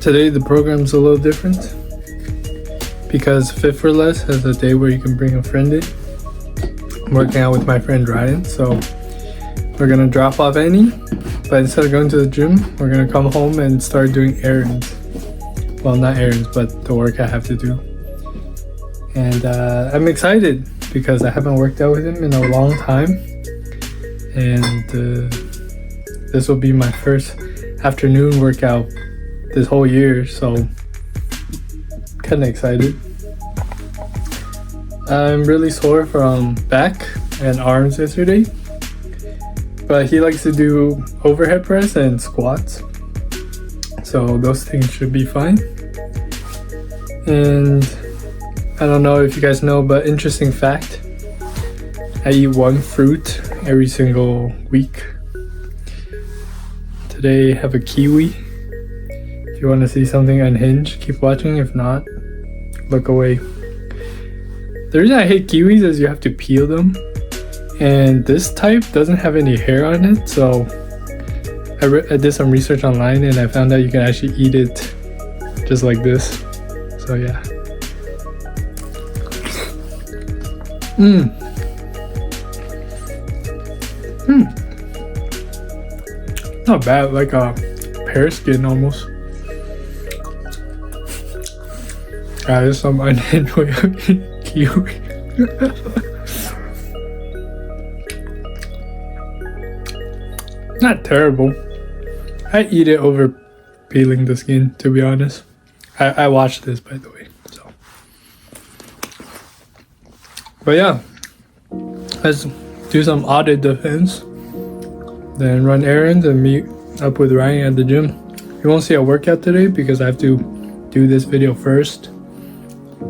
Today the program's a little different because Fit for Less has a day where you can bring a friend in. I'm working out with my friend Ryan, so we're gonna drop off Annie, but instead of going to the gym, we're gonna come home and start doing errands. Well, not errands, but the work I have to do. And I'm excited because I haven't worked out with him in a long time, and this will be my first afternoon workout this whole year, so kind of excited. I'm really sore from back and arms yesterday, but he likes to do overhead press and squats, so those things should be fine. And I don't know if you guys know, but interesting fact, I eat one fruit every single week. Today I have a kiwi. If you want to see something unhinged, keep watching. If not, look away. The reason I hate kiwis is you have to peel them, and this type doesn't have any hair on it, so I did some research online and I found out you can actually eat it just like this. So yeah. Not bad, like a pear skin almost. There's some unhinged way of eating kiwi. Not terrible. I eat it over peeling the skin, to be honest. I watched this, by the way. So, but yeah, let's do some audit defense, then run errands and meet up with Ryan at the gym. You won't see a workout today because I have to do this video first.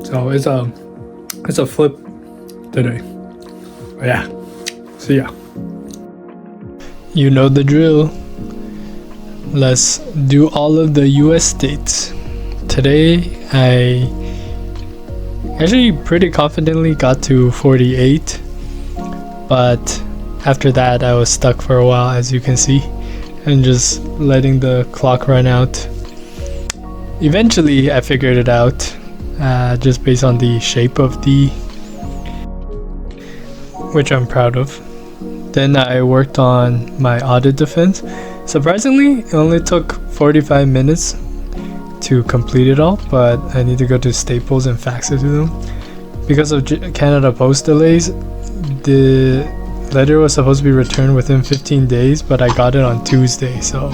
So it's a flip today. But yeah, see ya. You know the drill. Let's do all of the US states. Today I actually pretty confidently got to 48, but after that I was stuck for a while, as you can see, and just letting the clock run out. Eventually I figured it out, just based on the shape of which I'm proud of. Then I worked on my audit defense. Surprisingly, it only took 45 minutes to complete it all, but I need to go to Staples and fax it to them. Because of Canada Post delays, the letter was supposed to be returned within 15 days, but I got it on Tuesday, so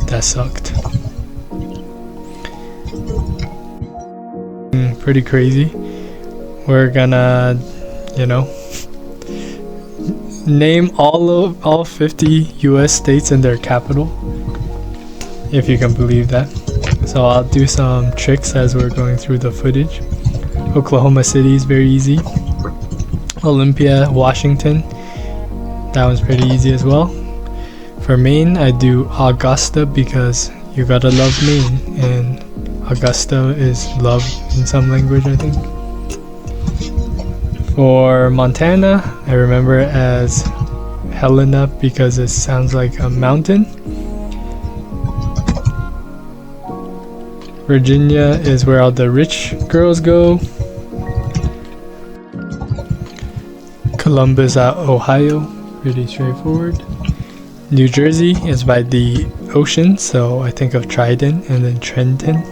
that sucked. Pretty crazy. We're gonna, name all 50 US states and their capital, if you can believe that. So I'll do some tricks as we're going through the footage. Oklahoma City is very easy. Olympia, Washington, that one's pretty easy as well. For Maine, I do Augusta because you gotta love Maine, and Augusta is love in some language, I think. For Montana, I remember it as Helena because it sounds like a mountain. Virginia is where all the rich girls go. Columbus, Ohio, pretty straightforward. New Jersey is by the ocean, so I think of Trident, and then Trenton.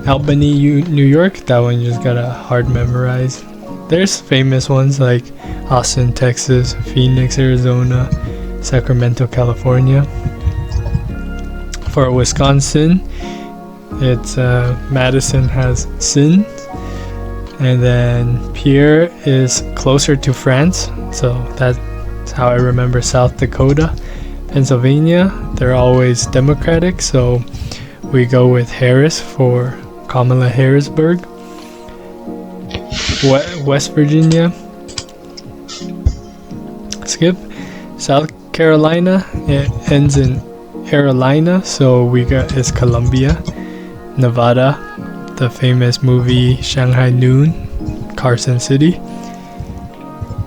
Albany, New York, that one you just gotta hard memorize. There's famous ones like Austin, Texas, Phoenix, Arizona, Sacramento, California. For Wisconsin, it's Madison has Sin, and then Pierre is closer to France, so that's how I remember South Dakota. Pennsylvania, they're always Democratic, so we go with Harris for Kamala Harrisburg. West Virginia, skip. South Carolina, it ends in Carolina, so we got is Columbia. Nevada, the famous movie Shanghai Noon, Carson City.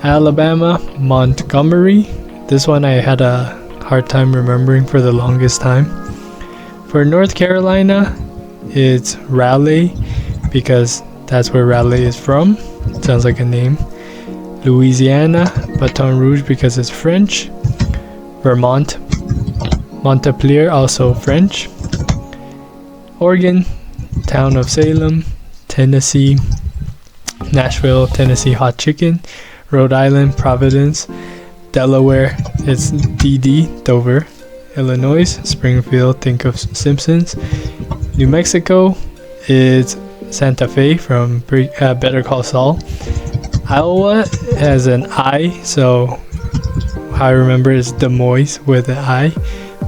Alabama, Montgomery. This one I had a hard time remembering for the longest time. For North Carolina, it's Raleigh because that's where Raleigh is from. Sounds like a name. Louisiana, Baton Rouge because it's French. Vermont, Montpelier, also French. Oregon, town of Salem. Tennessee, Nashville, Tennessee hot chicken. Rhode Island, Providence. Delaware, it's DD, Dover. Illinois, Springfield, think of Simpsons. New Mexico, it's Santa Fe from Better Call Saul. Iowa has an I, so how I remember is Des Moines with an I.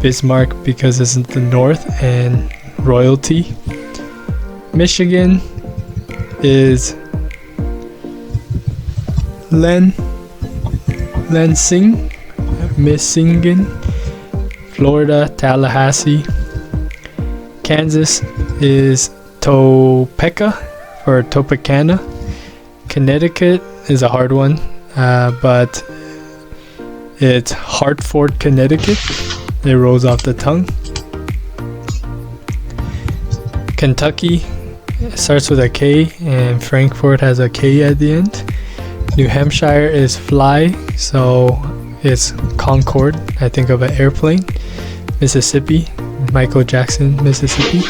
Bismarck because it's in the north, and royalty. Michigan is Lansing, Michigan. Florida, Tallahassee. Kansas is Topeka or Topekana. Connecticut is a hard one, but it's Hartford, Connecticut. It rolls off the tongue. Kentucky starts with a K, and Frankfurt has a K at the end. New Hampshire is Fly, so it's Concorde. I think of an airplane. Mississippi, Michael Jackson, Mississippi.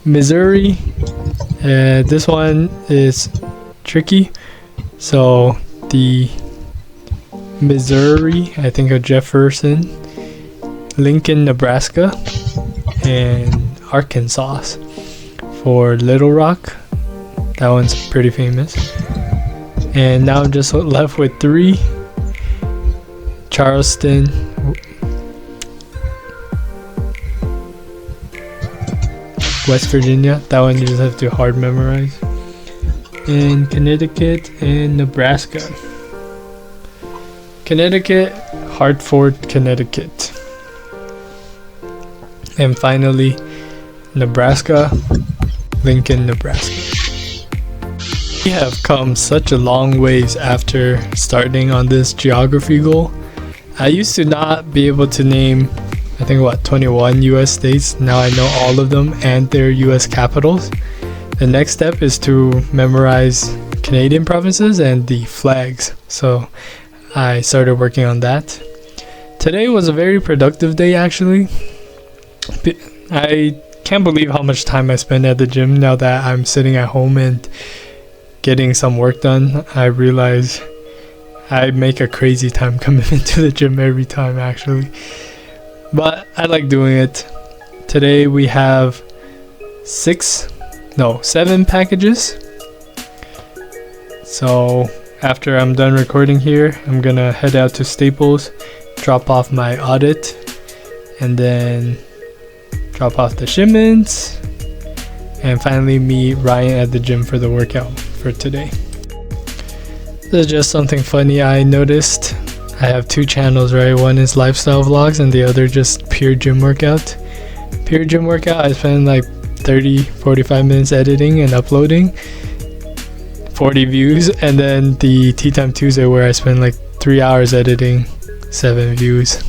Missouri, this one is tricky. So the Missouri, I think of Jefferson. Lincoln, Nebraska, and Arkansas for Little Rock. That one's pretty famous. And now I'm just left with 3. Charleston, West Virginia. That one you just have to hard memorize. And Connecticut and Nebraska. Connecticut, Hartford, Connecticut. And finally, Nebraska, Lincoln, Nebraska. We have come such a long ways after starting on this geography goal. I used to not be able to name, I think 21 US states. Now I know all of them and their US capitals. The next step is to memorize Canadian provinces and the flags. So I started working on that. Today was a very productive day actually. I can't believe how much time I spend at the gym now that I'm sitting at home and getting some work done. I realize I make a crazy time commitment to the gym every time actually. But I like doing it. Today we have 7 packages. So after I'm done recording here, I'm gonna head out to Staples, drop off my audit, and then drop off the shipments, and finally meet Ryan at the gym for the workout for today. This is just something funny I noticed. I have 2 channels, right? One is lifestyle vlogs and the other just pure gym workout. Pure gym workout, I spend like 30-45 minutes editing and uploading, 40 views. And then the Tea Time Tuesday where I spend like 3 hours editing, 7 views.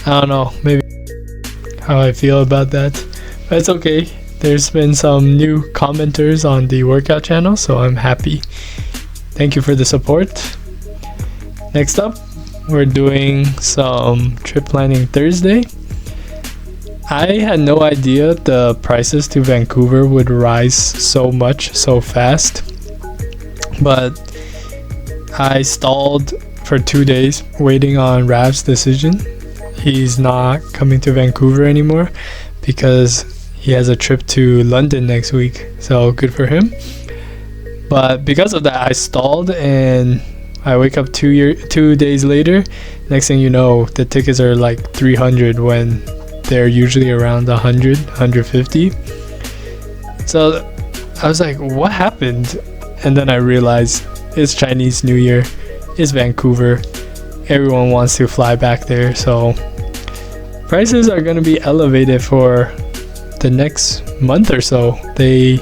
I don't know, maybe how I feel about that, but it's okay. There's been some new commenters on the workout channel, so I'm happy. Thank you for the support. Next up, we're doing some Trip Planning Thursday. I had no idea the prices to Vancouver would rise so much so fast, but I stalled for 2 days waiting on Rav's decision. He's not coming to Vancouver anymore because he has a trip to London next week, so good for him. But because of that, I stalled, and I wake up 2 days later. Next thing you know, the tickets are like 300 when they're usually around 100, 150. So I was like, what happened? And then I realized it's Chinese New Year, it's Vancouver, everyone wants to fly back there, so prices are going to be elevated for the next month or so. They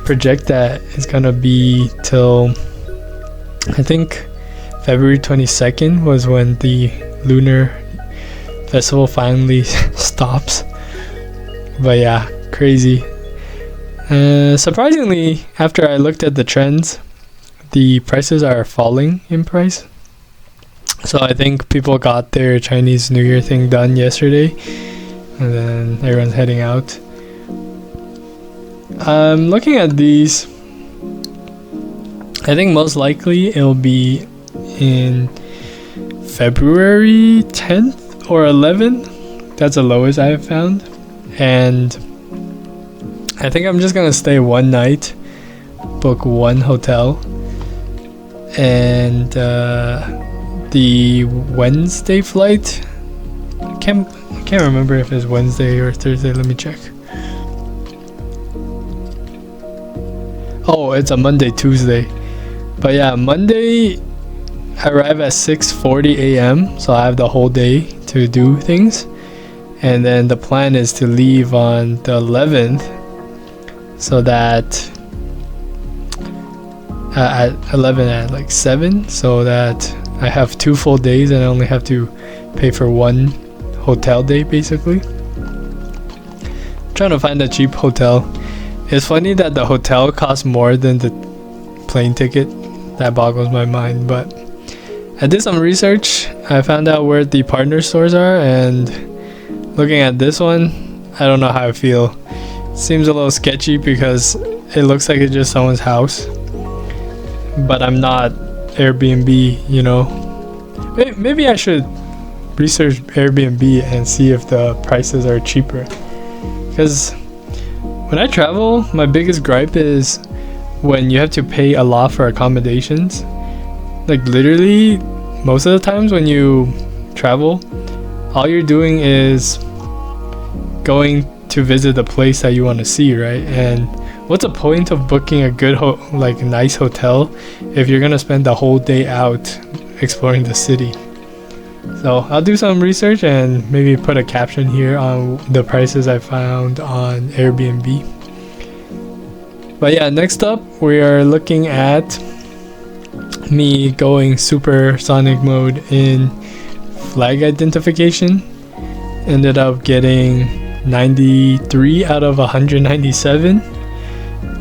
project that it's going to be till, I think, February 22nd was when the Lunar Festival finally stops. But yeah, crazy. Surprisingly, after I looked at the trends, the prices are falling in price. So I think people got their Chinese New Year thing done yesterday, and then everyone's heading out. I'm looking at these. I think most likely it'll be in February 10th or 11th. That's the lowest I have found. And I think I'm just gonna stay one night, book one hotel, and the Wednesday flight. I can't remember if it's Wednesday or Thursday. Let me check. Oh, it's a Monday, Tuesday. But yeah, Monday I arrive at 6:40 a.m. so I have the whole day to do things. And then the plan is to leave on the 11th, so that at 11 at like 7, so that I have 2 full days and I only have to pay for 1 hotel day basically. Trying to find a cheap hotel. It's funny that the hotel costs more than the plane ticket. That boggles my mind, but I did some research. I found out where the partner stores are, and looking at this one, I don't know how I feel. Seems a little sketchy because it looks like it's just someone's house, but I'm not Airbnb, you know. Maybe I should research Airbnb and see if the prices are cheaper, because when I travel, my biggest gripe is when you have to pay a lot for accommodations. Like literally most of the times when you travel, all you're doing is going to visit the place that you want to see, right? And what's the point of booking a good nice hotel if you're gonna spend the whole day out exploring the city? So I'll do some research and maybe put a caption here on the prices I found on Airbnb. But yeah, next up we are looking at me going supersonic mode in flag identification. Ended up getting 93 out of 197.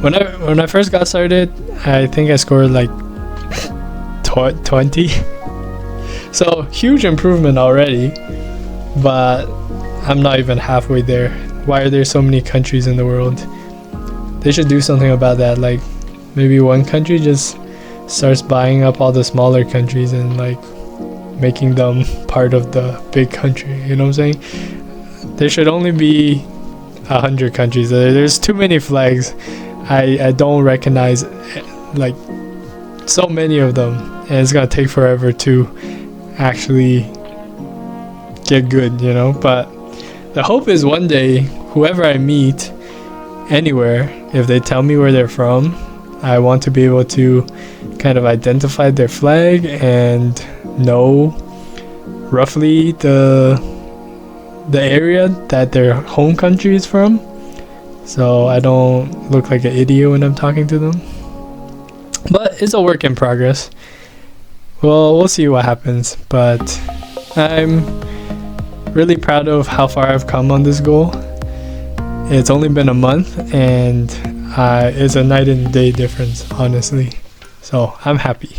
When I first got started, I think I scored like 20. So huge improvement already, but I'm not even halfway there. Why are there so many countries in the world? They should do something about that. Like maybe one country just starts buying up all the smaller countries and like making them part of the big country. You know what I'm saying? There should only be 100 countries. There's too many flags. I don't recognize like so many of them, and it's gonna take forever to actually get good, you know. But the hope is one day, whoever I meet anywhere, if they tell me where they're from, I want to be able to kind of identify their flag and know roughly the area that their home country is from, so I don't look like an idiot when I'm talking to them. But it's a work in progress. Well, we'll see what happens, but I'm really proud of how far I've come on this goal. It's only been a month, and it's a night and day difference, honestly. So I'm happy.